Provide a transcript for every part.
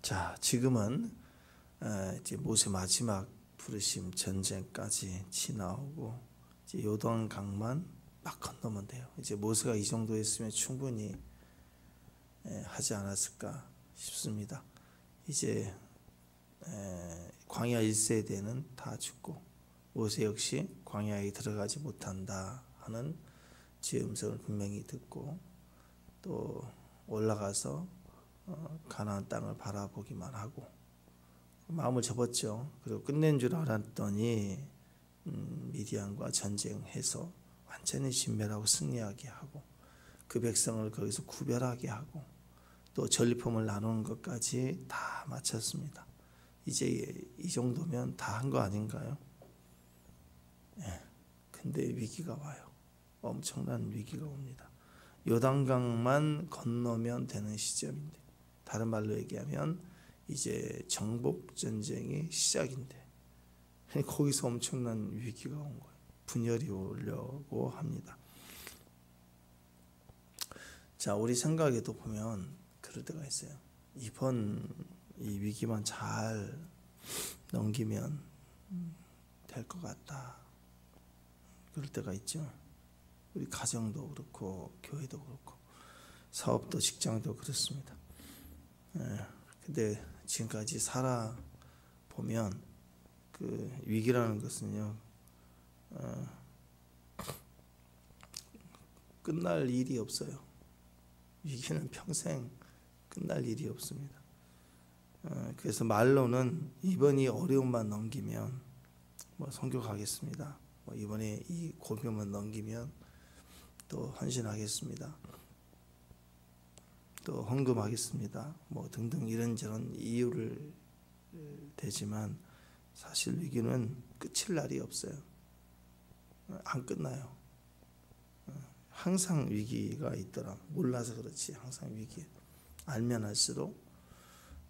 자, 지금은 이제 모세 마지막 부르심 전쟁까지 지나오고 이제 요단강만 막 건너면 돼요. 이제 모세가 이 정도 했으면 충분히 하지 않았을까 싶습니다. 이제 광야 1세대는 다 죽고 모세 역시 광야에 들어가지 못한다 하는 주의 음성을 분명히 듣고 또 올라가서 가나안 땅을 바라보기만 하고 마음을 접었죠. 그리고 끝낸 줄 알았더니 미디안과 전쟁해서 완전히 진멸하고 승리하게 하고 그 백성을 거기서 구별하게 하고 또 전리품을 나누는 것까지 다 마쳤습니다. 이제 이 정도면 다 한 거 아닌가요? 근데 위기가 와요. 엄청난 위기가 옵니다. 요단강만 건너면 되는 시점인데, 다른 말로 얘기하면 이제 정복 전쟁이 시작인데 거기서 엄청난 위기가 온 거예요. 분열이 오려고 합니다. 자, 우리 생각에도 보면 그럴 때가 있어요. 이번 이 위기만 잘 넘기면 될 것 같다. 그럴 때가 있죠. 우리 가정도 그렇고 교회도 그렇고 사업도 직장도 그렇습니다. 근데 지금까지 살아보면 그 위기라는 것은요, 끝날 일이 없어요. 위기는 평생 끝날 일이 없습니다. 그래서 말로는 이번이 어려움만 넘기면 뭐 선교 가겠습니다. 뭐 이번에 이 고비만 넘기면 또 헌신하겠습니다. 또 헌금하겠습니다. 뭐 등등 이런저런 이유를 대지만 사실 위기는 끝일 날이 없어요. 안 끝나요. 항상 위기가 있더라. 몰라서 그렇지 항상 위기. 알면 할수록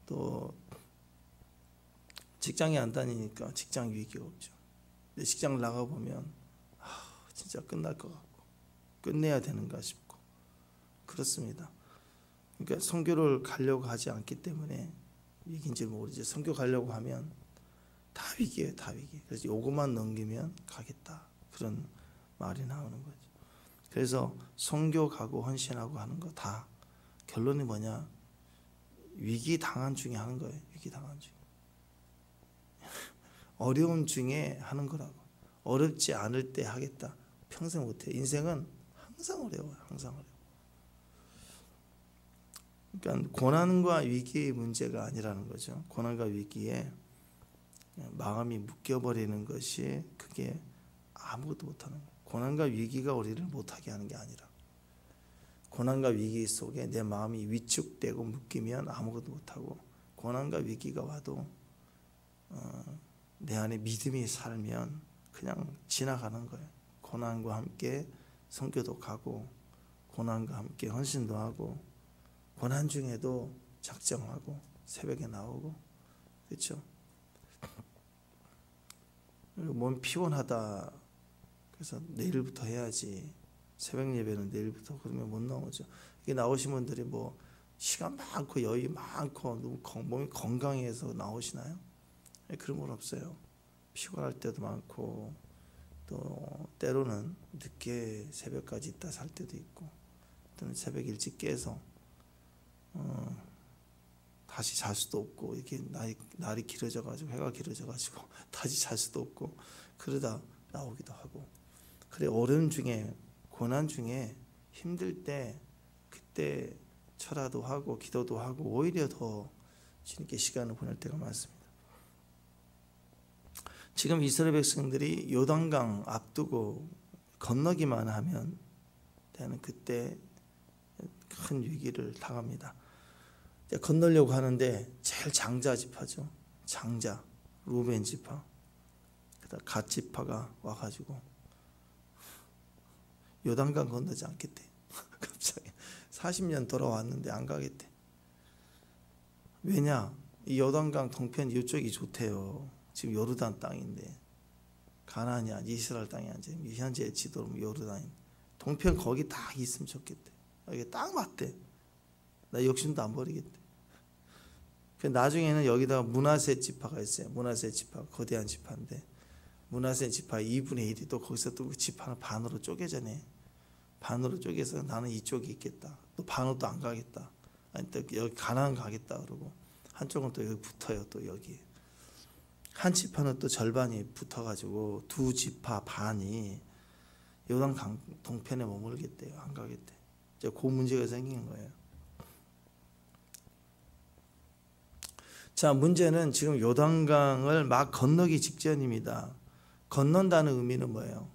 또 직장에 안 다니니까 직장 위기가 없죠. 근데 직장을 나가 보면 진짜 끝날 것 같고 끝내야 되는가 싶고 그렇습니다. 그러니까 선교를 가려고 하지 않기 때문에 위기인지 모르지. 선교 가려고 하면 다 위기예요, 다 위기. 그래서 요것만 넘기면 가겠다 그런 말이 나오는 거죠. 그래서 선교 가고 헌신하고 하는 거 다 결론이 뭐냐? 위기 당한 중에 하는 거예요. 위기 당한 중에. 어려움 중에 하는 거라고. 어렵지 않을 때 하겠다. 평생 못해. 인생은 항상 어려워요. 항상 어려워. 그러니까 고난과 위기의 문제가 아니라는 거죠. 고난과 위기에 마음이 묶여버리는 것이 그게 아무것도 못하는 거예요. 고난과 위기가 우리를 못하게 하는 게 아니라 고난과 위기 속에 내 마음이 위축되고 묶이면 아무것도 못하고 고난과 위기가 와도 내 안에 믿음이 살면 그냥 지나가는 거예요. 고난과 함께 선교도 가고 고난과 함께 헌신도 하고 고난 중에도 작정하고 새벽에 나오고 그렇죠. 몸 피곤하다 그래서 내일부터 해야지. 새벽 예배는 내일부터 그러면 못 나오죠. 이게 나오신 분들이 뭐 시간 많고 여유 많고 몸이 건강해서 나오시나요? 그런 건 없어요. 피곤할 때도 많고 또 때로는 늦게 새벽까지 있다 살 때도 있고 또는 새벽 일찍 깨서 다시 잘 수도 없고 이렇게 날이 길어져 가지고 해가 길어져 가지고 다시 잘 수도 없고 그러다 나오기도 하고 그래. 어려움 중에 고난 중에 힘들 때 그때 철화도 하고 기도도 하고 오히려 더 주님께 시간을 보낼 때가 많습니다. 지금 이스라엘 백성들이 요단강 앞두고 건너기만 하면 되는 그때 큰 위기를 당합니다. 건너려고 하는데 제일 장자 지파죠. 장자 루벤 지파 그다음 갓 지파가 와가지고 요단강 건너지 않겠대. 갑자기 40년 돌아왔는데 안 가겠대. 왜냐? 이 요단강 동편 이쪽이 좋대요. 지금 요르단 땅인데 가나안이 아니 이스라엘 땅이 아니지. 현재 지도로 요르단 동편 거기 딱 있으면 좋겠대. 이게 딱 맞대. 나 욕심도 안 버리겠대. 나중에는 여기다가 므낫세 지파가 있어요. 므낫세 지파, 거대한 지파인데 므낫세 지파 2분의 1이 또 거기서 또 그 지파는 반으로 쪼개져네. 반으로 쪼개서 나는 이쪽에 있겠다. 또 반으로 또 안 가겠다. 아니 또 여기 가나안 가겠다 그러고 한쪽은 또 여기 붙어요. 또 여기 한 지파는 또 절반이 붙어가지고 두 지파 반이 요단 동편에 머물겠대요. 안 가겠대. 이제 그 문제가 생긴 거예요. 자, 문제는 지금 요단강을 막 건너기 직전입니다. 건넌다는 의미는 뭐예요?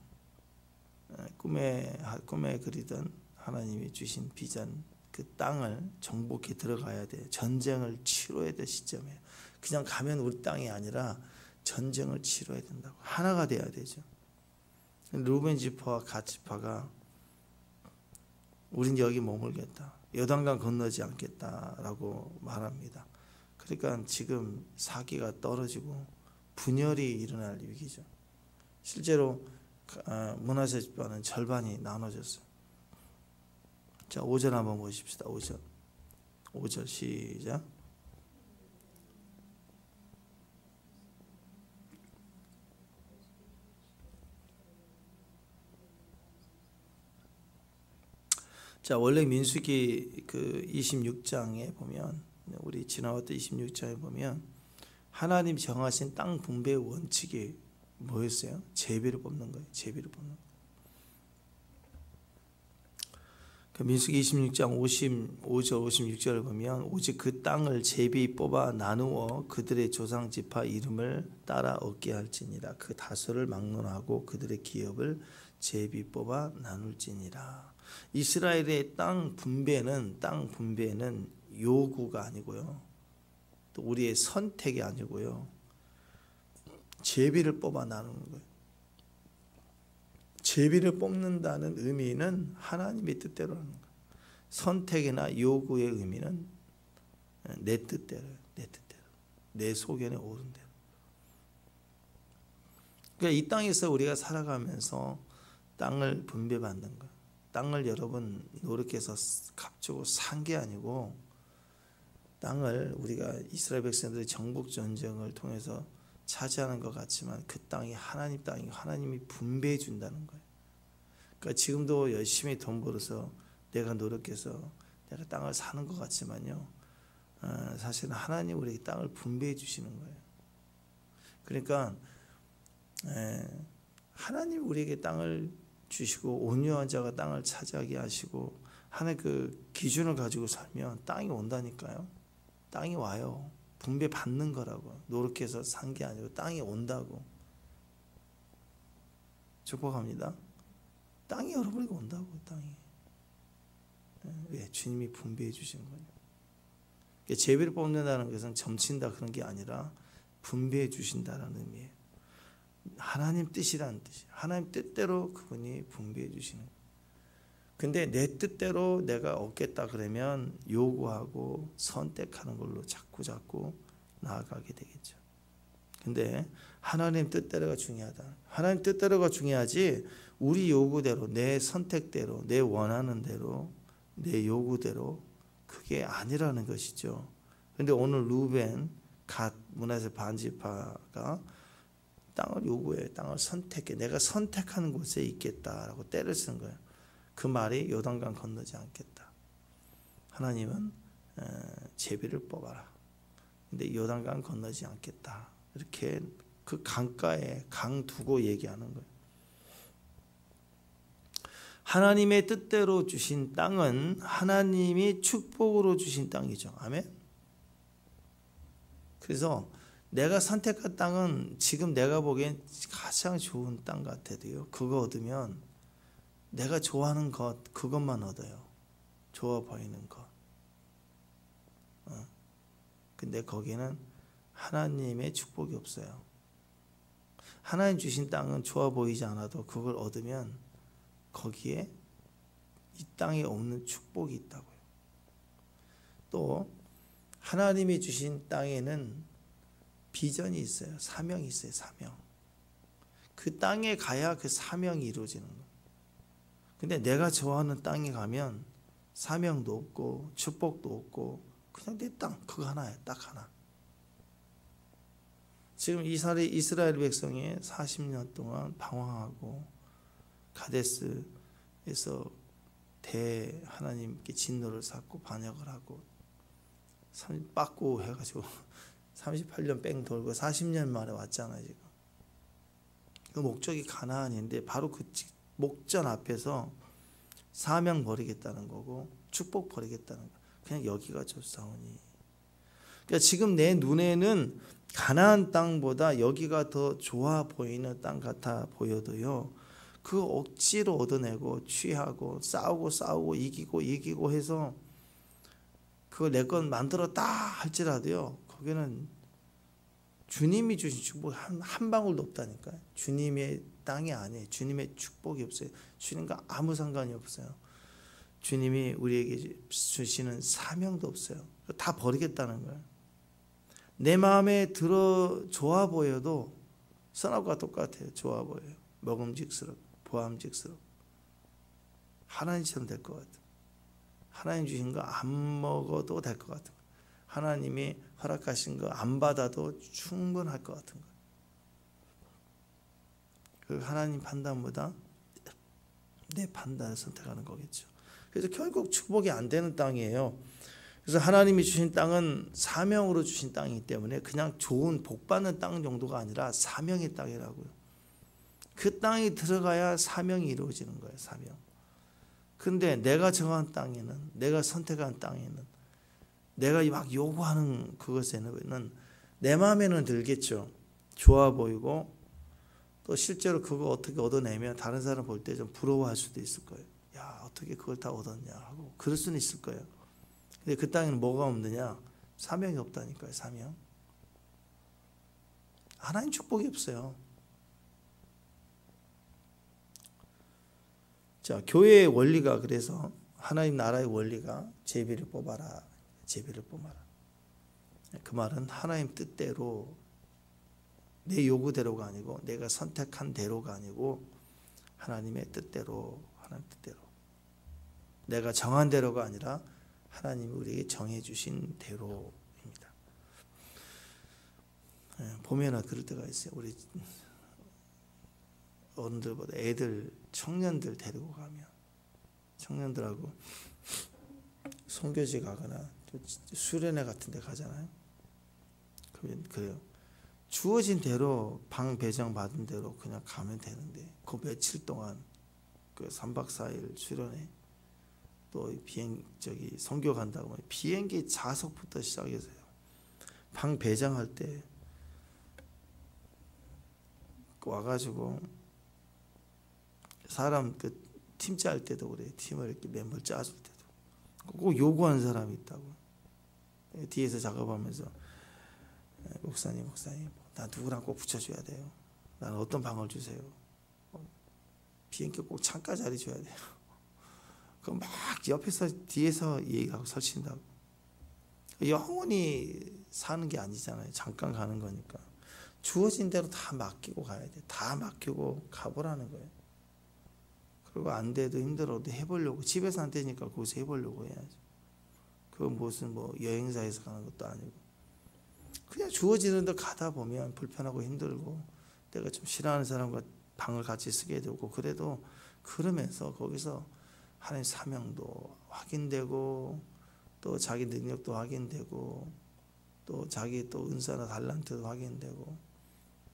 꿈에 그리던 하나님이 주신 비전, 그 땅을 정복해 들어가야 돼. 전쟁을 치러야 될 시점이에요. 그냥 가면 우리 땅이 아니라 전쟁을 치러야 된다고. 하나가 돼야 되죠. 루벤 지파와 갓 지파가 우린 여기 머물겠다. 요단강 건너지 않겠다라고 말합니다. 그러니까 지금 사기가 떨어지고 분열이 일어날 위기죠. 실제로 므낫세 지파는 절반이 나눠졌어요. 자, 5절 한번 보십시다. 5절 시작. 자, 원래 민수기 그 26장에 보면, 우리 지나왔던 26장에 보면 하나님 정하신 땅 분배 원칙이 뭐였어요? 제비를 뽑는 거예요. 제비를 뽑는 거예요. 그 민수기 26장 55절 56절을 보면 오직 그 땅을 제비 뽑아 나누어 그들의 조상 지파 이름을 따라 얻게 할지니라. 그 다소를 막론하고 그들의 기업을 제비 뽑아 나눌지니라. 이스라엘의 땅 분배는 요구가 아니고요. 또 우리의 선택이 아니고요. 제비를 뽑아 나누는 거예요. 제비를 뽑는다는 의미는 하나님의 뜻대로 하는 거예요. 선택이나 요구의 의미는 내 뜻대로예요. 내 뜻대로. 내 소견에 오른 대로. 그러니까 이 땅에서 우리가 살아가면서 땅을 분배받는 거예요. 땅을 여러분 노력해서 값주고 산 게 아니고 땅을 우리가 이스라엘 백성들의 정복 전쟁을 통해서 차지하는 것 같지만 그 땅이 하나님 땅이고 하나님이 분배해 준다는 거예요. 그러니까 지금도 열심히 돈 벌어서 내가 노력해서 내가 땅을 사는 것 같지만요. 사실은 하나님 우리에게 땅을 분배해 주시는 거예요. 그러니까 하나님 우리에게 땅을 주시고 온유한 자가 땅을 차지하게 하시고 하나의 그 기준을 가지고 살면 땅이 온다니까요. 땅이 와요. 분배 받는 거라고. 노력해서 산 게 아니고 땅이 온다고. 축복합니다. 땅이 여러분에게 온다고. 땅이. 왜? 주님이 분배해 주신 거예요. 제비를 뽑는다는 것은 점친다 그런 게 아니라 분배해 주신다는 의미예요. 하나님 뜻이라는 뜻이에요. 하나님 뜻대로 그분이 분배해 주시는 거예요. 근데 내 뜻대로 내가 얻겠다 그러면 요구하고 선택하는 걸로 자꾸 나아가게 되겠죠. 근데 하나님 뜻대로가 중요하다. 하나님 뜻대로가 중요하지 우리 요구대로 내 선택대로 내 원하는 대로 내 요구대로 그게 아니라는 것이죠. 근데 오늘 루벤, 갓, 므낫세 반지파가 땅을 요구해. 땅을 선택해. 내가 선택하는 곳에 있겠다라고 때를 쓴 거예요. 그 말이 요단강 건너지 않겠다. 하나님은 제비를 뽑아라. 근데 요단강 건너지 않겠다. 이렇게 그 강가에 강 두고 얘기하는 거예요. 하나님의 뜻대로 주신 땅은 하나님이 축복으로 주신 땅이죠. 아멘. 그래서 내가 선택한 땅은 지금 내가 보기엔 가장 좋은 땅 같아도요. 그거 얻으면 내가 좋아하는 것 그것만 얻어요. 좋아 보이는 것. 근데 거기는 하나님의 축복이 없어요. 하나님 주신 땅은 좋아 보이지 않아도 그걸 얻으면 거기에 이 땅에 없는 축복이 있다고요. 또 하나님이 주신 땅에는 비전이 있어요. 사명이 있어요. 사명. 그 땅에 가야 그 사명이 이루어지는 거예요. 근데 내가 좋아하는 땅에 가면 사명도 없고 축복도 없고 그냥 내 땅 그거 하나야. 딱 하나. 지금 이스라엘 백성이 40년 동안 방황하고 가데스에서 하나님께 진노를 샀고 반역을 하고 빠꾸 해가지고 38년 뺑 돌고 40년 만에 왔잖아요. 지금 그 목적이 가나안인데 바로 그 목전 앞에서 사명 버리겠다는 거고 축복 버리겠다는 거. 그냥 여기가 좋사오니. 그러니까 지금 내 눈에는 가나안 땅보다 여기가 더 좋아 보이는 땅 같아 보여도요, 그 억지로 얻어내고 취하고 싸우고 이기고 해서 그걸 내 건 만들었다 할지라도요, 거기는 주님이 주신 축복이 한 방울도 없다니까요. 주님의 땅이 아니에요. 주님의 축복이 없어요. 주님과 아무 상관이 없어요. 주님이 우리에게 주시는 사명도 없어요. 다 버리겠다는 거예요. 내 마음에 들어 좋아 보여도 선악과 똑같아요. 좋아 보여요. 먹음직스럽고 보암직스럽고 하나님처럼 될 것 같아요. 하나님 주신 거 안 먹어도 될 것 같아요. 하나님이 허락하신 거 안 받아도 충분할 것 같은 거예요. 그 하나님 판단보다 내 판단을 선택하는 거겠죠. 그래서 결국 축복이 안 되는 땅이에요. 그래서 하나님이 주신 땅은 사명으로 주신 땅이기 때문에 그냥 좋은 복 받는 땅 정도가 아니라 사명의 땅이라고요. 그 땅이 들어가야 사명이 이루어지는 거예요. 사명. 근데 내가 정한 땅에는, 내가 선택한 땅에는, 내가 막 요구하는 그것에는 내 마음에는 들겠죠. 좋아 보이고 또 실제로 그거 어떻게 얻어내면 다른 사람 볼 때 좀 부러워할 수도 있을 거예요. 야, 어떻게 그걸 다 얻었냐 하고 그럴 수는 있을 거예요. 근데 그 땅에는 뭐가 없느냐? 사명이 없다니까요. 사명. 하나님 축복이 없어요. 자, 교회의 원리가 그래서 하나님 나라의 원리가 제비를 뽑아라. 제비를 뽑아라. 그 말은 하나님 뜻대로 내 요구대로가 아니고 내가 선택한 대로가 아니고 하나님의 뜻대로, 하나님 뜻대로. 내가 정한 대로가 아니라 하나님이 우리에게 정해 주신 대로입니다. 보면은 그럴 때가 있어요. 우리 어른들보다 애들, 청년들 데리고 가면 청년들하고 선교지 가거나 수련회 같은 데 가잖아요. 그러면 그래요. 주어진 대로 방 배정 받은 대로 그냥 가면 되는데 그 며칠 동안 그 3박 4일 수련회 또 선교 간다고 하면 비행기 좌석부터 시작해서요. 방 배정할 때 와가지고 사람 그 팀 짤 때도 그래. 팀을 이렇게 멤버 짜줄 때도 꼭 요구하는 사람이 있다고. 뒤에서 작업하면서 목사님 나 누구랑 꼭 붙여줘야 돼요. 나는 어떤 방을 주세요. 비행기 꼭 창가 자리 줘야 돼요. 그럼 막 옆에서 뒤에서 얘기하고 설친다고. 영원히 사는 게 아니잖아요. 잠깐 가는 거니까. 주어진 대로 다 맡기고 가야 돼. 다 맡기고 가보라는 거예요. 그리고 안 돼도 힘들어도 해보려고. 집에서 안 되니까 거기서 해보려고 해야죠. 그건 무슨 여행사에서 가는 것도 아니고. 그냥 주어지는 데 가다 보면 불편하고 힘들고 내가 좀 싫어하는 사람과 방을 같이 쓰게 되고 그래도 그러면서 거기서 하나님 사명도 확인되고 또 자기 능력도 확인되고 또 자기 또 은사나 달란트도 확인되고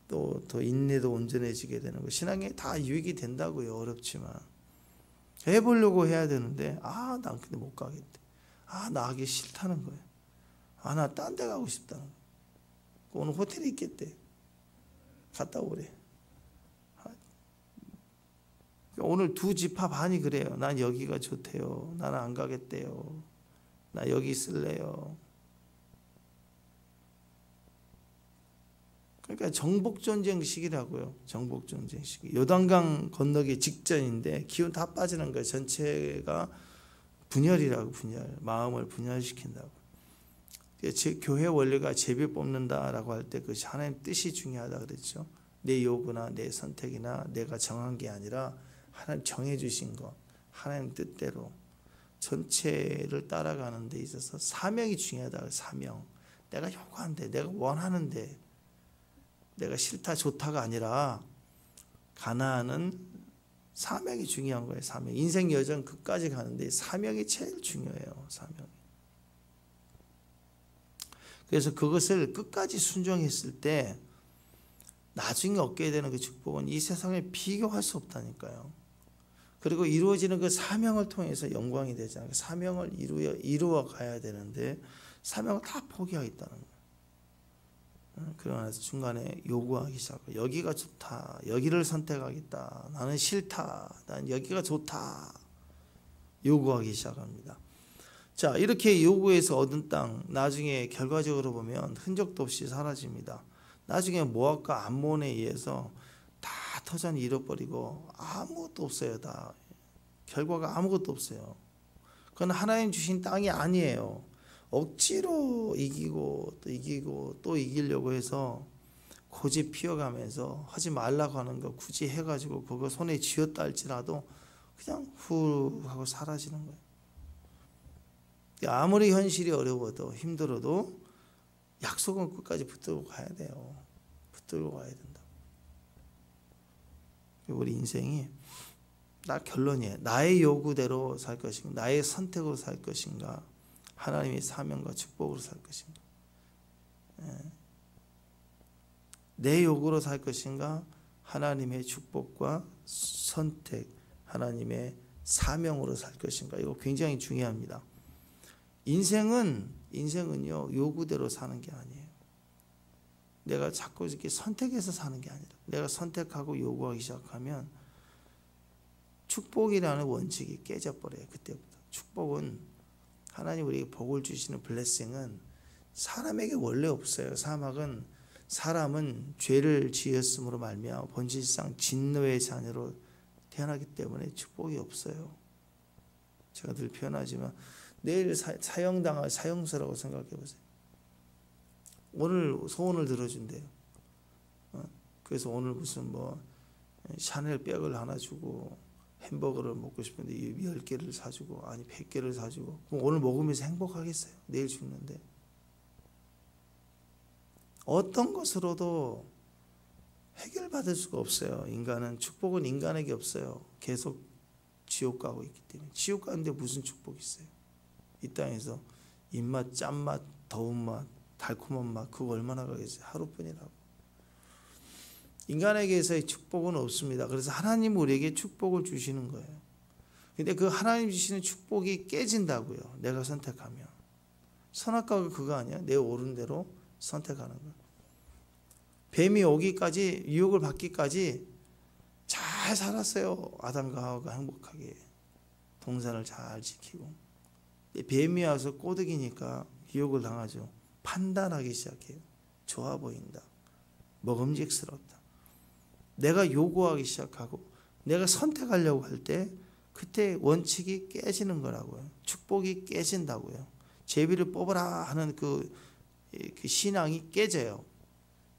또 더 인내도 온전해지게 되는 거. 신앙에 다 유익이 된다고요. 어렵지만 해보려고 해야 되는데 난 근데 못 가겠대. 나 하기 싫다는 거예요. 나 딴 데 가고 싶다는 거예요. 오늘 호텔에 있겠대. 갔다 오래. 오늘 두 집합 하니 그래요. 난 여기가 좋대요. 나는 안 가겠대요. 나 여기 있을래요. 그러니까 정복전쟁식이라고요. 정복전쟁식. 요단강 건너기 직전인데 기운 다 빠지는 거예요. 전체가 분열이라고. 분열. 마음을 분열시킨다고. 교회 원리가 제비 뽑는다라고 할 때 그것이 하나님 뜻이 중요하다 그랬죠. 내 요구나 내 선택이나 내가 정한 게 아니라 하나님 정해 주신 것, 하나님 뜻대로 전체를 따라가는 데 있어서 사명이 중요하다. 사명. 내가 요구하는데, 내가 원하는데, 내가 싫다 좋다가 아니라 가나안은 사명이 중요한 거예요. 사명. 인생 여정 끝까지 가는데 사명이 제일 중요해요. 사명. 그래서 그것을 끝까지 순종했을 때 나중에 얻게 되는 그 축복은 이 세상에 비교할 수 없다니까요. 그리고 이루어지는 그 사명을 통해서 영광이 되잖아요. 사명을 이루어 가야 되는데 사명을 다 포기하겠다는 거예요. 그러나 중간에 요구하기 시작해요. 여기가 좋다. 여기를 선택하겠다. 나는 싫다. 난 여기가 좋다. 요구하기 시작합니다. 자, 이렇게 요구해서 얻은 땅 나중에 결과적으로 보면 흔적도 없이 사라집니다. 나중에 모압과 암몬에 의해서 다 터전이 잃어버리고 아무것도 없어요. 다 결과가 아무것도 없어요. 그건 하나님 주신 땅이 아니에요. 억지로 이기고 또 이기고 또 이기려고 해서 고집 피워가면서 하지 말라고 하는 거 굳이 해가지고 그거 손에 쥐었다 할지라도 그냥 후 하고 사라지는 거예요. 아무리 현실이 어려워도 힘들어도 약속은 끝까지 붙들고 가야 돼요. 붙들고 가야 된다. 우리 인생이 나 결론이에요. 나의 요구대로 살 것인가, 나의 선택으로 살 것인가, 하나님의 사명과 축복으로 살 것인가. 내 요구로 살 것인가, 하나님의 축복과 선택, 하나님의 사명으로 살 것인가. 이거 굉장히 중요합니다. 인생은요 요구대로 사는 게 아니에요. 내가 자꾸 이렇게 선택해서 사는 게 아니라 내가 선택하고 요구하기 시작하면 축복이라는 원칙이 깨져버려요. 그때부터 축복은 하나님 우리에게 복을 주시는 블레싱은 사람에게 원래 없어요. 사람은 죄를 지었으므로 말미암아 본질상 진노의 자녀로 태어나기 때문에 축복이 없어요. 제가 늘 표현하지만 내일 사형당할 사형수라고 생각해 보세요. 오늘 소원을 들어준대요. 그래서 오늘 무슨 샤넬 백을 하나 주고 햄버거를 먹고 싶은데 10개를 사주고 아니 100개를 사주고 그럼 오늘 먹으면서 행복하겠어요? 내일 죽는데. 어떤 것으로도 해결받을 수가 없어요. 인간은 축복은 인간에게 없어요. 계속 지옥 가고 있기 때문에. 지옥 가는데 무슨 축복이 있어요? 이 땅에서 입맛, 짠맛, 더운 맛, 달콤한 맛 그거 얼마나 가겠어요? 하루뿐이라고. 인간에게서의 축복은 없습니다. 그래서 하나님 우리에게 축복을 주시는 거예요. 근데 그 하나님 주시는 축복이 깨진다고요. 내가 선택하면. 선악과가 그거 아니야? 내 옳은 대로 선택하는 거. 뱀이 오기까지 유혹을 받기까지 잘 살았어요. 아담과 하와가 행복하게 동산을 잘 지키고. 뱀이 와서 꼬드기니까 유혹을 당하죠. 판단하기 시작해요. 좋아 보인다. 먹음직스럽다. 내가 요구하기 시작하고 내가 선택하려고 할 때 그때 원칙이 깨지는 거라고요. 축복이 깨진다고요. 제비를 뽑아라 하는 그 신앙이 깨져요.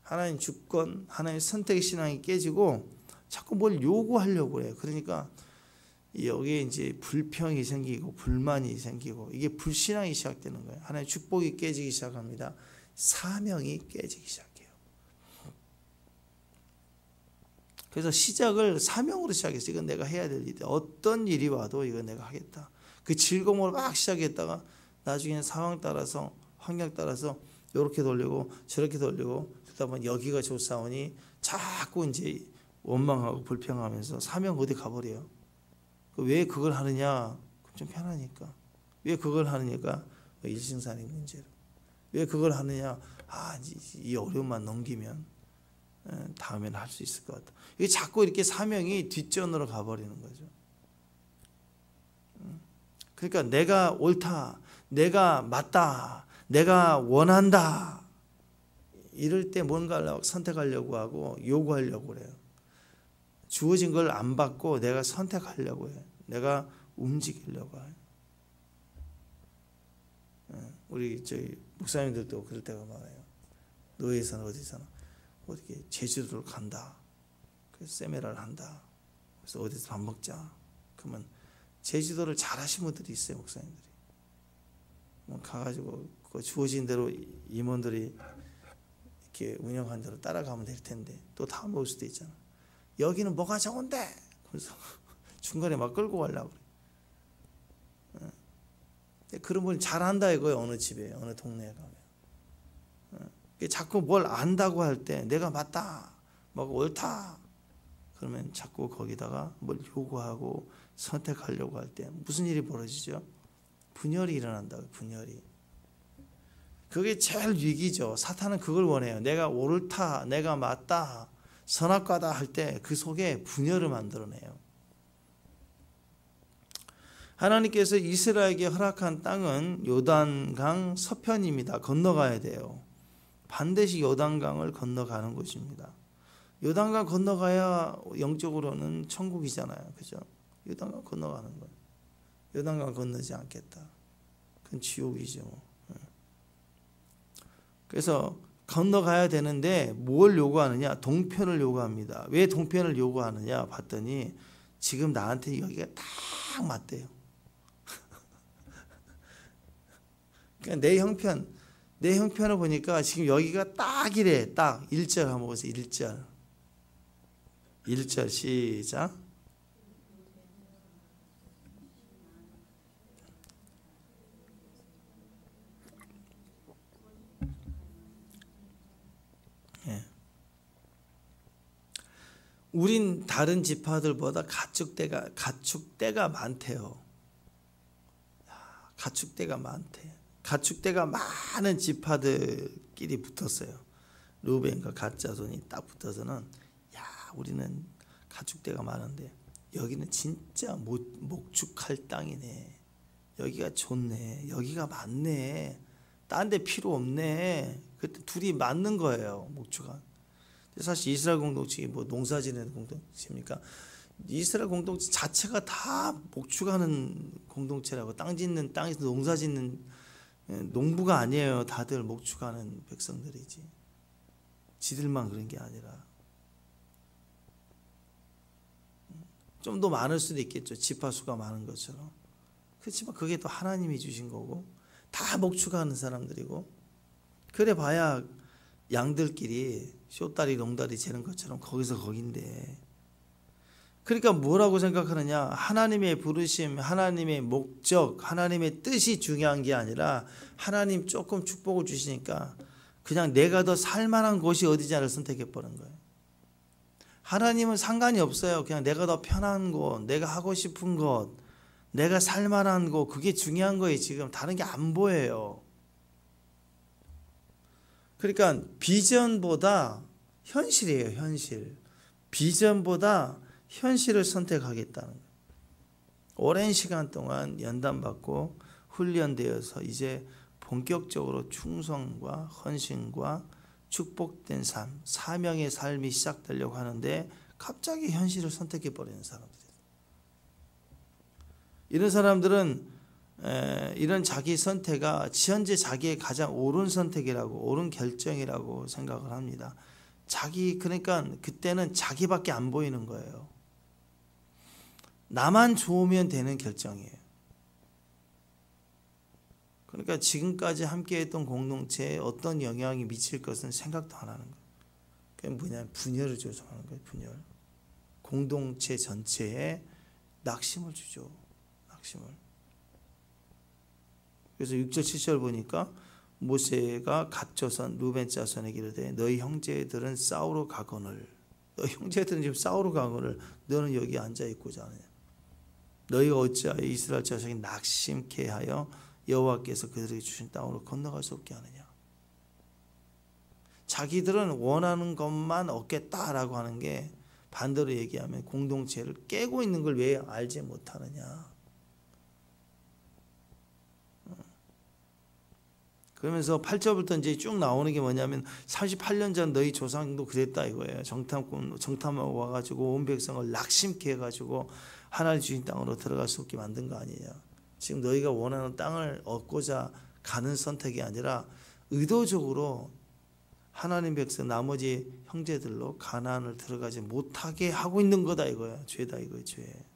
하나님 주권, 하나님 선택의 신앙이 깨지고 자꾸 뭘 요구하려고 해요. 그러니까 여기에 이제 불평이 생기고 불만이 생기고 이게 불신앙이 시작되는 거예요. 하나님 축복이 깨지기 시작합니다. 사명이 깨지기 시작해요. 그래서 시작을 사명으로 시작했어요. 이건 내가 해야 될 일이다. 어떤 일이 와도 이건 내가 하겠다. 그 즐거움으로 막 시작했다가 나중에는 상황 따라서 환경 따라서 이렇게 돌리고 저렇게 돌리고 그러다 보면 여기가 좋사오니 자꾸 이제 원망하고 불평하면서 사명 어디 가버려요. 왜 그걸 하느냐? 좀 편하니까. 왜 그걸 하느냐가 일신산의 문제로. 왜 그걸 하느냐? 이 어려움만 넘기면 다음에는 할 수 있을 것 같다. 이게 자꾸 이렇게 사명이 뒷전으로 가버리는 거죠. 그러니까 내가 옳다, 내가 맞다, 내가 원한다. 이럴 때 뭔가를 선택하려고 하고 요구하려고 그래요. 주어진 걸 안 받고 내가 선택하려고 해요. 내가 움직이려고 해요. 우리 저희 목사님들도 그럴 때가 많아요. 노예에서는 어디서나 어떻게 제주도를 간다. 그래서 세미나를 한다. 그래서 어디서 밥 먹자. 그러면 제주도를 잘하신 분들이 있어요. 목사님들이 가가지고 그 주어진 대로 임원들이 이렇게 운영한 대로 따라가면 될 텐데 또 다음 올 수도 있잖아. 여기는 뭐가 좋은데? 그래서 중간에 막 끌고 가려고 그래. 그런 분이 잘한다 이거예요. 어느 집에 어느 동네에 가면 자꾸 뭘 안다고 할 때 내가 맞다, 뭐 옳다 그러면 자꾸 거기다가 뭘 요구하고 선택하려고 할 때 무슨 일이 벌어지죠? 분열이 일어난다고요. 분열이. 그게 제일 위기죠. 사탄은 그걸 원해요. 내가 옳다, 내가 맞다, 선악과다 할 때 그 속에 분열을 만들어내요. 하나님께서 이스라엘에게 허락한 땅은 요단강 서편입니다. 건너가야 돼요. 반드시 요단강을 건너가는 곳입니다. 요단강 건너가야 영적으로는 천국이잖아요. 그죠? 요단강 건너가는 거예요. 요단강 건너지 않겠다. 그건 지옥이죠. 그래서 건너가야 되는데 뭘 요구하느냐? 동편을 요구합니다. 왜 동편을 요구하느냐 봤더니 지금 나한테 여기가 딱 맞대요. 그러니까 내 형편을 보니까 지금 여기가 딱이래. 딱 1절 한번 보세요. 1절 시작. 우린 다른 지파들보다 가축대가 많대요. 가축대가 많대. 가축대가 많은 지파들끼리 붙었어요. 루벤과 갓 자손이 딱 붙어서는 야, 우리는 가축대가 많은데 여기는 진짜 목축할 땅이네. 여기가 좋네. 여기가 많네. 딴 데 필요 없네. 그때 둘이 맞는 거예요. 목축한. 사실 이스라엘 공동체 뭐 농사 지는 공동체입니까? 이스라엘 공동체 자체가 다 목축하는 공동체라고. 땅에서 농사 짓는 농부가 아니에요. 다들 목축하는 백성들이지. 지들만 그런 게 아니라 좀 더 많을 수도 있겠죠. 지파 수가 많은 것처럼. 그렇지만 그게 또 하나님이 주신 거고 다 목축하는 사람들이고 그래 봐야 양들끼리 쇼다리 농다리 재는 것처럼 거기서 거긴데. 그러니까 뭐라고 생각하느냐? 하나님의 부르심, 하나님의 목적, 하나님의 뜻이 중요한 게 아니라 하나님 조금 축복을 주시니까 그냥 내가 더 살만한 곳이 어디냐를 선택해버린 거예요. 하나님은 상관이 없어요. 그냥 내가 더 편한 곳, 내가 하고 싶은 곳, 내가 살만한 곳, 그게 중요한 거예요. 지금 다른 게 안 보여요. 그러니까 비전보다 현실이에요. 현실. 비전보다 현실을 선택하겠다는 거예요. 오랜 시간 동안 연단받고 훈련되어서 이제 본격적으로 충성과 헌신과 축복된 삶, 사명의 삶이 시작되려고 하는데 갑자기 현실을 선택해버리는 사람들이에요. 이런 사람들은 이런 자기 선택이 현재 자기의 가장 옳은 선택이라고, 옳은 결정이라고 생각을 합니다. 그러니까 그때는 자기밖에 안 보이는 거예요. 나만 좋으면 되는 결정이에요. 그러니까 지금까지 함께했던 공동체에 어떤 영향이 미칠 것은 생각도 안 하는 거예요. 그게 뭐냐면 분열을 조성하는 거예요. 분열. 공동체 전체에 낙심을 주죠. 낙심을. 그래서 6절 7절 보니까 모세가 갓 자손 루벤 자손에게 이르되 너희 형제들은 싸우러 가거늘. 너희 형제들은 지금 싸우러 가거늘 너는 여기 앉아 있고자 하느냐. 너희가 어찌하여 이스라엘 자손이 낙심케 하여 여호와께서 그들에게 주신 땅으로 건너갈 수 없게 하느냐. 자기들은 원하는 것만 얻겠다라고 하는 게 반대로 얘기하면 공동체를 깨고 있는 걸 왜 알지 못하느냐. 그러면서 8절부터 이제 쭉 나오는 게 뭐냐면 38년 전 너희 조상도 그랬다 이거예요. 정탐하고 와가지고 온 백성을 낙심케 해가지고 하나님 주신 땅으로 들어갈 수 없게 만든 거 아니냐. 지금 너희가 원하는 땅을 얻고자 가는 선택이 아니라 의도적으로 하나님 백성 나머지 형제들로 가나안을 들어가지 못하게 하고 있는 거다 이거야. 죄다 이거야. 죄.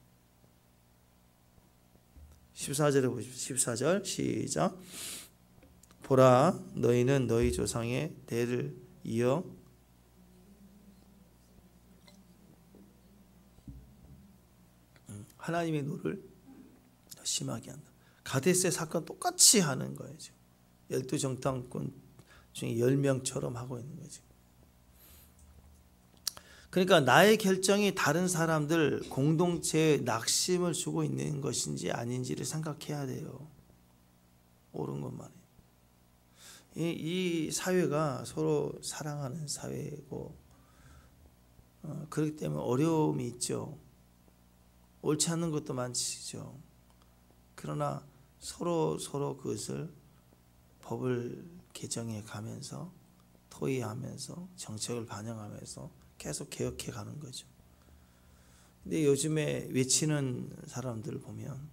14절에 보십시오. 14절 시작. 보라, 너희는 너희 조상의 대를 이어 하나님의 노를 심하게 한다. 가데스의 사건 똑같이 하는 거예요. 지금. 12정탐꾼 중에 10명처럼 하고 있는 거죠. 그러니까 나의 결정이 다른 사람들 공동체에 낙심을 주고 있는 것인지 아닌지를 생각해야 돼요. 옳은 것만 해요. 이 사회가 서로 사랑하는 사회고 그렇기 때문에 어려움이 있죠. 옳지 않는 것도 많지죠. 그러나 서로 그것을 법을 개정해 가면서 토의하면서 정책을 반영하면서 계속 개혁해 가는 거죠. 근데 요즘에 외치는 사람들을 보면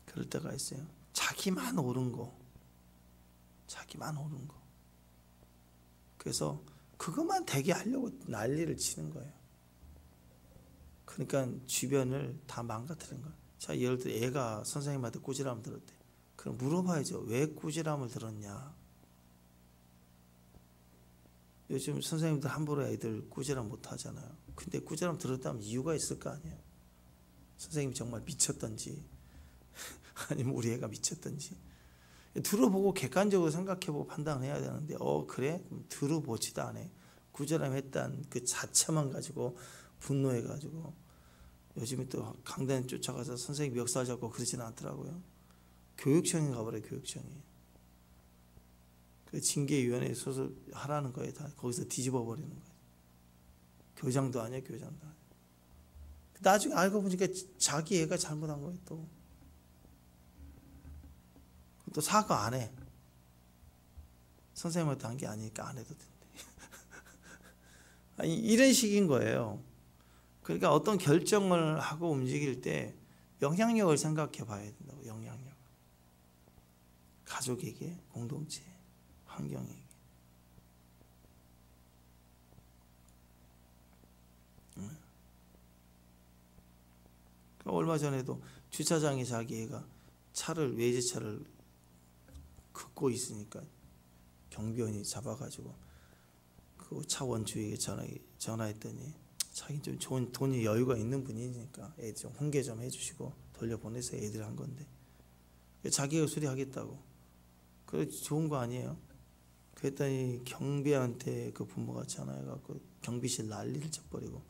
그럴 때가 있어요. 자기만 옳은 거. 그래서 그것만 되게 하려고 난리를 치는 거예요. 그러니까 주변을 다 망가뜨린 거예요. 자, 예를 들어 애가 선생님한테 꾸지람 들었대. 그럼 물어봐야죠. 왜 꾸지람을 들었냐. 요즘 선생님들 함부로 애들 꾸지람 못 하잖아요. 근데 꾸지람 들었다면 이유가 있을 거 아니에요. 선생님이 정말 미쳤던지 아니면 우리 애가 미쳤던지 들어보고 객관적으로 생각해보고 판단해야 되는데 그래? 그럼 들어보지도 않아. 꾸지람 했다는 그 자체만 가지고 분노해가지고 요즘에 또 강단에 쫓아가서 선생님 멱살 잡고 그러지는 않더라고요. 교육청에 가버려요. 교육청에. 그 징계위원회에 소속하라는 거예요. 다 거기서 뒤집어 버리는 거예요. 교장도 아니야. 교장도 아니야. 나중에 알고 보니까 자기 애가 잘못한 거예요. 또 사과 안 해. 선생님한테 한 게 아니니까 안 해도 된대. 아니, 이런 식인 거예요. 그러니까 어떤 결정을 하고 움직일 때 영향력을 생각해 봐야 된다고. 영향력. 가족에게, 공동체, 환경에게. 얼마 전에도 주차장에 자기 애가 외제차를 긋고 있으니까 경비원이 잡아가지고 그 차 원주에게 전화했더니 자기 좀 좋은 돈이 여유가 있는 분이니까 애들 좀 훈계 좀 해주시고 돌려보내서 애들 한 건데 자기가 수리하겠다고. 그래 좋은 거 아니에요? 그랬더니 경비한테 그 부모가 전화해갖고 경비실 난리를 쳐버리고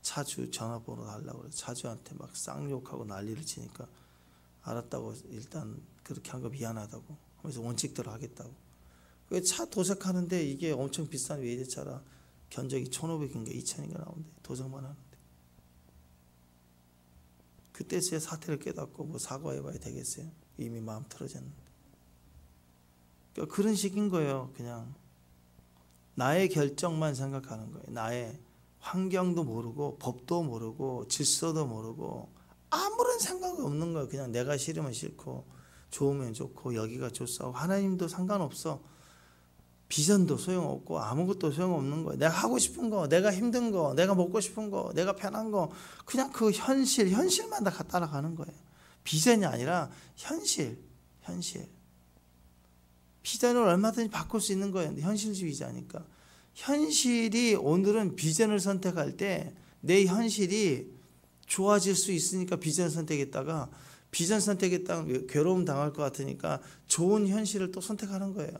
차주 전화번호 달라고 그래. 차주한테 막 쌍욕하고 난리를 치니까 알았다고 일단 그렇게 한 거 미안하다고 하면서 원칙대로 하겠다고. 차 도색하는데 이게 엄청 비싼 외제차라 견적이 1,500인가 2,000인가 나오는데 도색만 하는데 그때 제 사태를 깨닫고 뭐 사과해봐야 되겠어요? 이미 마음 틀어졌는데. 그러니까 그런 식인 거예요. 그냥 나의 결정만 생각하는 거예요. 나의 환경도 모르고 법도 모르고 질서도 모르고 아무런 생각이 없는 거예요. 그냥 내가 싫으면 싫고 좋으면 좋고 여기가 좋사고 하나님도 상관없어. 비전도 소용없고 아무것도 소용없는 거예요. 내가 하고 싶은 거, 내가 힘든 거, 내가 먹고 싶은 거, 내가 편한 거 그냥 그 현실만 다 따라가는 거예요. 비전이 아니라 현실. 비전을 얼마든지 바꿀 수 있는 거예요. 현실주의자니까. 현실이 오늘은 비전을 선택할 때 내 현실이 좋아질 수 있으니까 비전을 선택했다가 비전 선택했다가 괴로움 당할 것 같으니까 좋은 현실을 또 선택하는 거예요.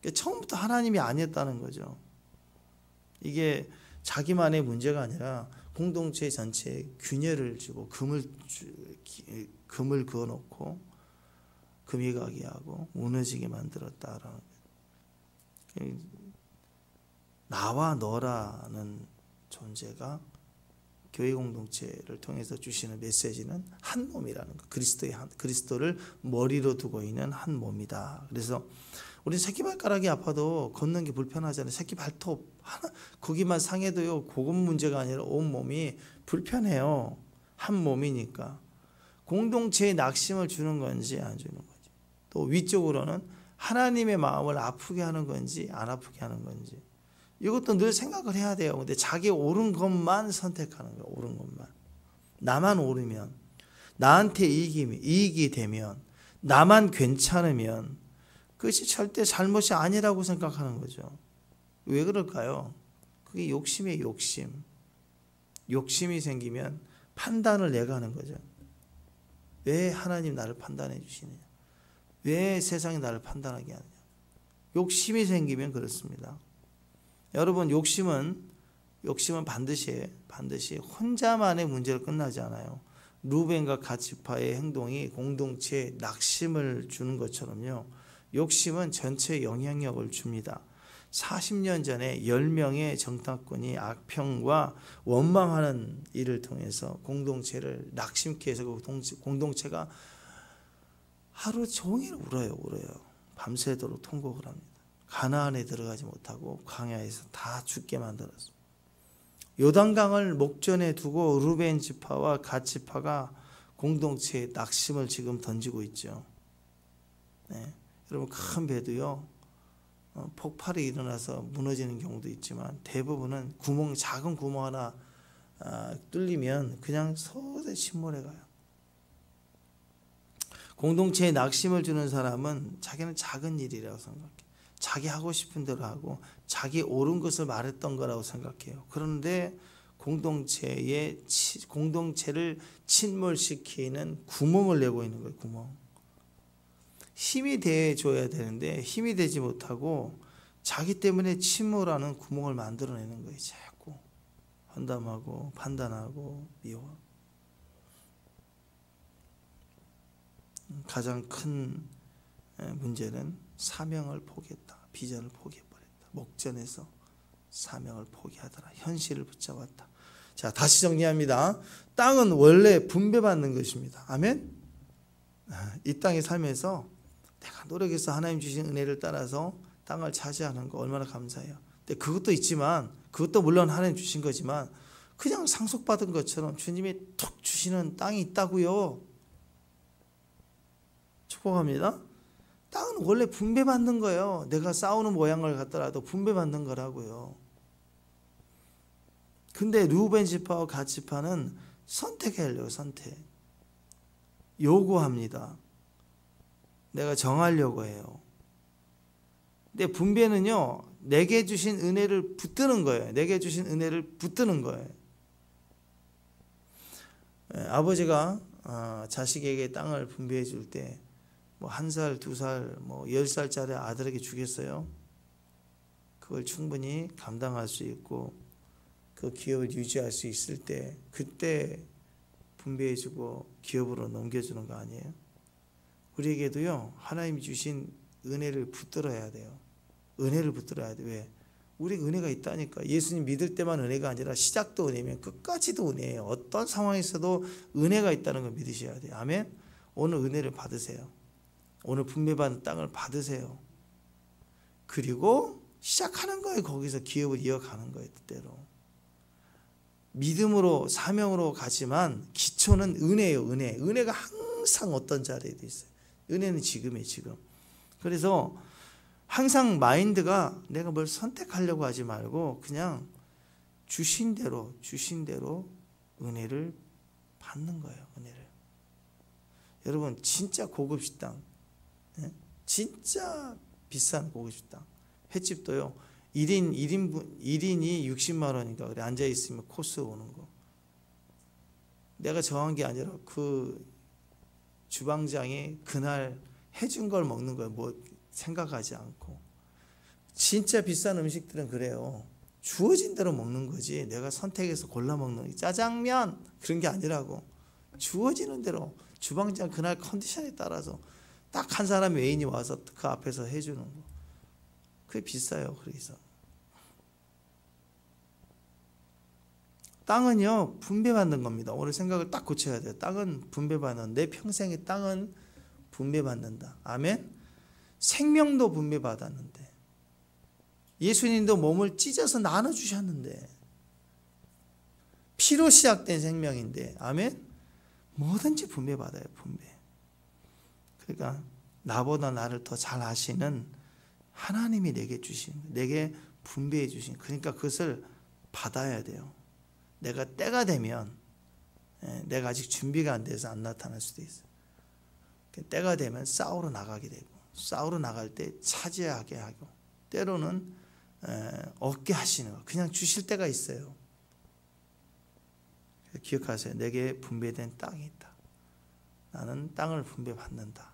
그러니까 처음부터 하나님이 아니었다는 거죠. 이게 자기만의 문제가 아니라 공동체 전체에 균열을 주고 금을 그어놓고 금이 가게 하고 무너지게 만들었다라는 거예요. 나와 너라는 존재가 교회 공동체를 통해서 주시는 메시지는 한 몸이라는 거. 그리스도를 머리로 두고 있는 한 몸이다. 그래서 우리 새끼발가락이 아파도 걷는 게 불편하잖아요. 새끼 발톱 하나 거기만 상해도요. 그건 문제가 아니라 온 몸이 불편해요. 한 몸이니까. 공동체에 낙심을 주는 건지 안 주는 건지. 또 위쪽으로는 하나님의 마음을 아프게 하는 건지 안 아프게 하는 건지. 이것도 늘 생각을 해야 돼요. 근데 자기 옳은 것만 선택하는 거예요. 옳은 것만. 나만 옳으면. 나한테 이익이 되면, 나만 괜찮으면 그것이 절대 잘못이 아니라고 생각하는 거죠. 왜 그럴까요? 그게 욕심이에요, 욕심. 욕심이 생기면 판단을 내가 하는 거죠. 왜 하나님 나를 판단해 주시느냐? 왜 세상이 나를 판단하게 하느냐? 욕심이 생기면 그렇습니다. 여러분, 욕심은 반드시 혼자만의 문제로 끝나지 않아요. 루벤과 갓지파의 행동이 공동체에 낙심을 주는 것처럼요, 욕심은 전체에 영향력을 줍니다. 40년 전에 10명의 정탐꾼이 악평과 원망하는 일을 통해서 공동체를 낙심케 해서 공동체가 하루 종일 울어요. 밤새도록 통곡을 합니다. 가나안에 들어가지 못하고 광야에서 다 죽게 만들었습니다. 요단강을 목전에 두고 루벤 지파와 갓 지파가 공동체에 낙심을 지금 던지고 있죠. 네. 여러분, 큰 배도요, 폭발이 일어나서 무너지는 경우도 있지만 대부분은 작은 구멍 하나 뚫리면 그냥 서서히 침몰해 가요. 공동체에 낙심을 주는 사람은 자기는 작은 일이라고 생각해요. 자기 하고 싶은 대로 하고 자기 옳은 것을 말했던 거라고 생각해요. 그런데 공동체를 침몰시키는 구멍을 내고 있는 거예요. 구멍. 힘이 돼줘야 되는데 힘이 되지 못하고 자기 때문에 침몰하는 구멍을 만들어내는 거예요. 자꾸 헌담하고 판단하고 미워하고. 가장 큰 문제는 사명을 포기했다. 비전을 포기해버렸다. 목전에서 사명을 포기하더라. 현실을 붙잡았다. 자, 다시 정리합니다. 땅은 원래 분배받는 것입니다. 아멘? 이 땅에 살면서 내가 노력해서 하나님 주신 은혜를 따라서 땅을 차지하는 거 얼마나 감사해요. 근데 그것도 있지만, 그것도 물론 하나님 주신 거지만 그냥 상속받은 것처럼 주님이 툭 주시는 땅이 있다고요. 축복합니다. 땅은 원래 분배받는 거예요. 내가 싸우는 모양을 갖더라도 분배받는 거라고요. 근데 루벤 지파와 갓 지파는 선택하려고 요구합니다. 내가 정하려고 해요. 근데 분배는요, 내게 주신 은혜를 붙드는 거예요. 아버지가 자식에게 땅을 분배해 줄 때 뭐 1살, 2살, 뭐 10살짜리 아들에게 주겠어요? 그걸 충분히 감당할 수 있고 그 기업을 유지할 수 있을 때 그때 분배해 주고 기업으로 넘겨주는 거 아니에요? 우리에게도요, 하나님이 주신 은혜를 붙들어야 돼요. 왜? 우리 은혜가 있다니까. 예수님 믿을 때만 은혜가 아니라 시작도 은혜면 끝까지도 은혜예요. 어떤 상황에서도 은혜가 있다는 걸 믿으셔야 돼요. 아멘? 오늘 은혜를 받으세요. 오늘 분배받은 땅을 받으세요. 그리고 시작하는 거예요. 거기서 기업을 이어가는 거예요. 뜻대로. 믿음으로 사명으로 가지만 기초는 은혜예요. 은혜가 항상 어떤 자리에도 있어요. 은혜는 지금이에요. 지금. 그래서 항상 마인드가 내가 뭘 선택하려고 하지 말고 그냥 주신 대로 은혜를 받는 거예요. 은혜를. 여러분, 진짜 고급 식당, 진짜 비싼 고급 식당, 횟집도요, 1인이 60만 원인가 그래. 앉아있으면 코스 오는 거. 내가 정한 게 아니라 그 주방장이 그날 해준 걸 먹는 거예요. 뭐 생각하지 않고. 진짜 비싼 음식들은 그래요. 주어진 대로 먹는 거지. 내가 선택해서 골라 먹는 거. 짜장면 그런 게 아니라고. 주어지는 대로 주방장 그날 컨디션에 따라서 딱 한 사람 외인이 와서 그 앞에서 해주는 거. 그게 비싸요. 그래서 땅은요, 분배받는 겁니다. 오늘 생각을 딱 고쳐야 돼요. 땅은 분배받는, 내 평생의 땅은 분배받는다. 아멘? 생명도 분배받았는데, 예수님도 몸을 찢어서 나눠주셨는데, 피로 시작된 생명인데, 아멘? 뭐든지 분배받아요. 분배. 그러니까 나보다 나를 더 잘 아시는 하나님이 내게 분배해 주신, 그러니까 그것을 받아야 돼요. 내가 때가 되면 내가 아직 준비가 안 돼서 안 나타날 수도 있어요. 때가 되면 싸우러 나가게 되고, 싸우러 나갈 때 차지하게 하고, 때로는 얻게 하시는 거, 그냥 주실 때가 있어요. 기억하세요. 내게 분배된 땅이 있다. 나는 땅을 분배받는다.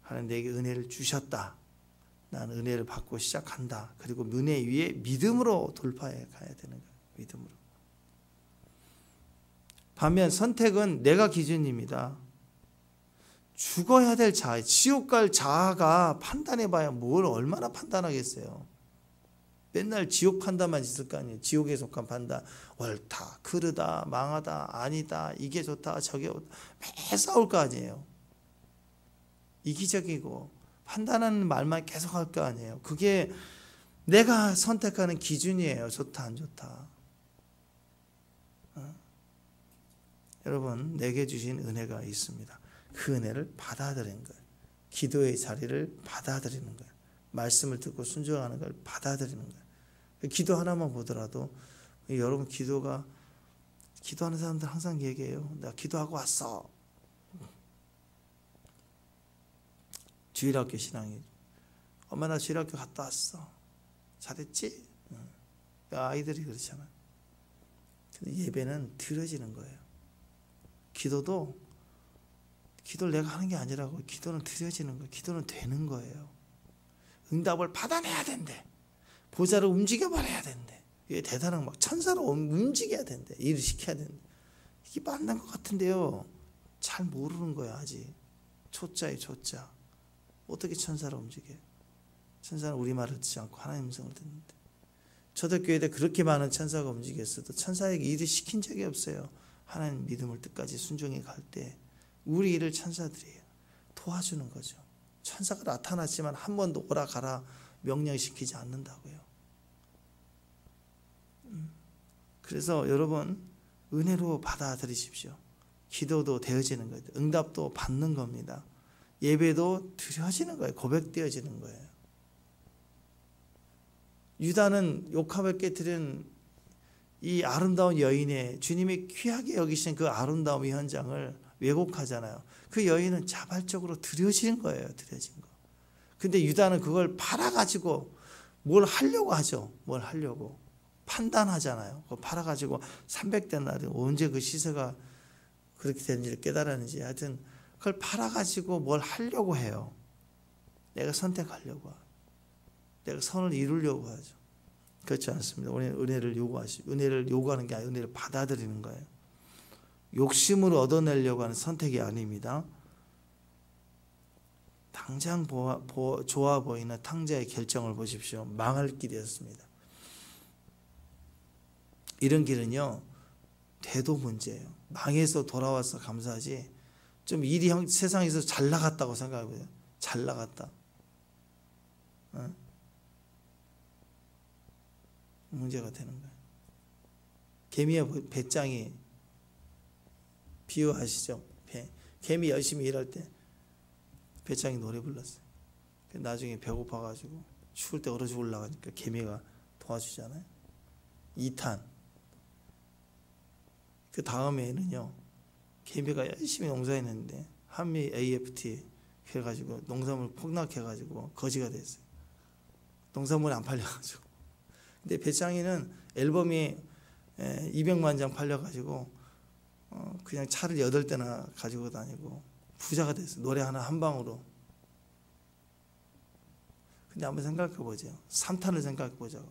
하나님 내게 은혜를 주셨다. 나는 은혜를 받고 시작한다. 그리고 은혜 위에 믿음으로 돌파해 가야 되는 거예요. 믿음으로. 반면 선택은 내가 기준입니다. 죽어야 될 자아, 지옥 갈 자아가 판단해봐야 뭘 얼마나 판단하겠어요. 맨날 지옥 판단만 있을 거 아니에요. 지옥에 속한 판단, 옳다, 그르다, 망하다, 아니다, 이게 좋다, 저게 좋다, 매일 싸울 거 아니에요. 이기적이고 판단하는 말만 계속 할 거 아니에요. 그게 내가 선택하는 기준이에요. 좋다, 안 좋다. 여러분, 내게 주신 은혜가 있습니다. 그 은혜를 받아들이는 거예요. 기도의 자리를 받아들이는 거예요. 말씀을 듣고 순종하는 걸 받아들이는 거예요. 기도 하나만 보더라도 여러분 기도하는 사람들 항상 얘기해요. 내가 기도하고 왔어. 주일학교 신앙이 엄마 나 주일학교 갔다 왔어. 잘했지? 아이들이 그렇잖아요. 근데 예배는 드려지는 거예요. 기도를 내가 하는 게 아니라고. 기도는 드려지는 거예요. 기도는 되는 거예요. 응답을 받아내야 된대. 보좌를 움직여버려야 된대. 이게 대단한 막 천사로 움직여야 된대. 일을 시켜야 된대. 이게 맞는 것 같은데요. 잘 모르는 거야 아직. 초짜에 초짜. 어떻게 천사로 움직여요? 천사는 우리 말을 듣지 않고 하나님 음성을 듣는데. 초대교회 때 그렇게 많은 천사가 움직였어도 천사에게 일을 시킨 적이 없어요. 하나님 믿음을 끝까지 순종해 갈 때 우리 일을 천사들이 도와주는 거죠. 천사가 나타났지만 한 번도 오라 가라 명령시키지 않는다고요. 그래서 여러분 은혜로 받아들이십시오. 기도도 되어지는 거예요. 응답도 받는 겁니다. 예배도 드려지는 거예요. 고백되어지는 거예요. 유다는 욕함을 깨뜨린 이 아름다운 여인의 주님이 귀하게 여기신 그 아름다움의 현장을 왜곡하잖아요. 그 여인은 자발적으로 드려진 거예요. 드려진 거. 근데 유다는 그걸 팔아가지고 뭘 하려고 하죠. 뭘 하려고. 판단하잖아요. 그거 팔아가지고 300데나리 언제 그 시세가 그렇게 되는지를 깨달았는지 하여튼 그걸 팔아가지고 뭘 하려고 해요. 내가 선택하려고 하고 내가 선을 이루려고 하죠. 그렇지 않습니다. 은혜를 요구하는 게 아니라 은혜를 받아들이는 거예요. 욕심으로 얻어내려고 하는 선택이 아닙니다. 당장 좋아 보이는 탕자의 결정을 보십시오. 망할 길이었습니다. 이런 길은요, 태도 문제예요. 망해서 돌아와서 감사하지, 좀 일이 세상에서 잘 나갔다고 생각해보세요. 잘 나갔다. 문제가 되는 거예요. 개미와 배짱이 비유하시죠. 개미 열심히 일할 때 배짱이 노래 불렀어요. 나중에 배고파가지고 추울 때 얼어 죽으려고 하니까 개미가 도와주잖아요. 2탄. 그 다음에는요, 개미가 열심히 농사했는데 한미 AFT 해가지고 농산물 폭락해가지고 거지가 됐어요. 농산물이 안 팔려가지고. 근데 배짱이는 앨범이 200만 장 팔려가지고 그냥 차를 8대나 가지고 다니고 부자가 됐어요. 노래 하나 한 방으로. 근데 한번 생각해 보죠. 3탄을 생각해 보자고.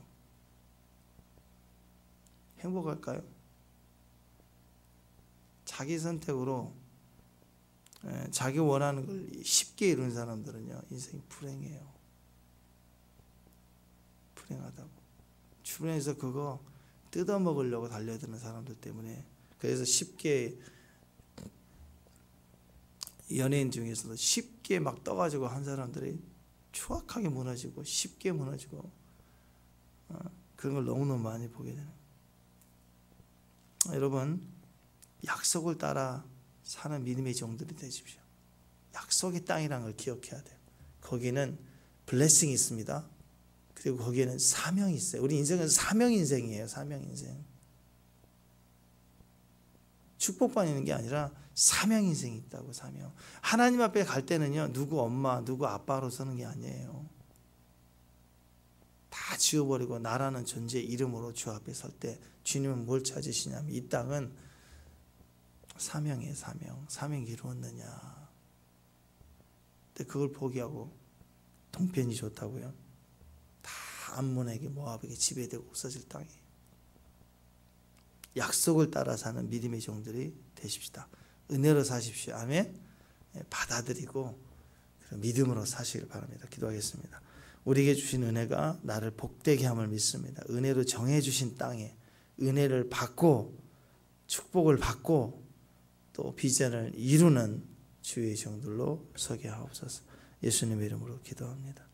행복할까요? 자기 선택으로 자기 원하는 걸 쉽게 이루는 사람들은요, 인생이 불행해요. 불행하다고. 주변에서 그거 뜯어먹으려고 달려드는 사람들 때문에, 그래서 쉽게 연예인 중에서도 쉽게 막 떠가지고 한 사람들이 추악하게 무너지고 쉽게 무너지고 그런 걸 너무너무 많이 보게 되는 거예요. 여러분, 약속을 따라 사는 믿음의 종들이 되십시오. 약속의 땅이라는 걸 기억해야 돼요. 거기는 블레싱이 있습니다. 그리고 거기에는 사명이 있어요. 우리 인생은 사명 인생이에요. 사명 인생. 축복받는 게 아니라 사명 인생이 있다고. 사명. 하나님 앞에 갈 때는요, 누구 엄마 누구 아빠로 서는 게 아니에요. 다 지워버리고 나라는 존재 이름으로 주 앞에 설 때 주님은 뭘 찾으시냐면 이 땅은 사명이에요. 사명이 이루었느냐. 근데 그걸 포기하고 동편이 좋다고요. 다 암몬에게 모압에게 지배되고 없어질 땅이에요. 약속을 따라 사는 믿음의 종들이 되십시다. 은혜로 사십시오. 아멘. 받아들이고 믿음으로 사시길 바랍니다. 기도하겠습니다. 우리에게 주신 은혜가 나를 복되게 함을 믿습니다. 은혜로 정해 주신 땅에 은혜를 받고 축복을 받고 또 비전을 이루는 주의 종들로 서게 하옵소서. 예수님의 이름으로 기도합니다.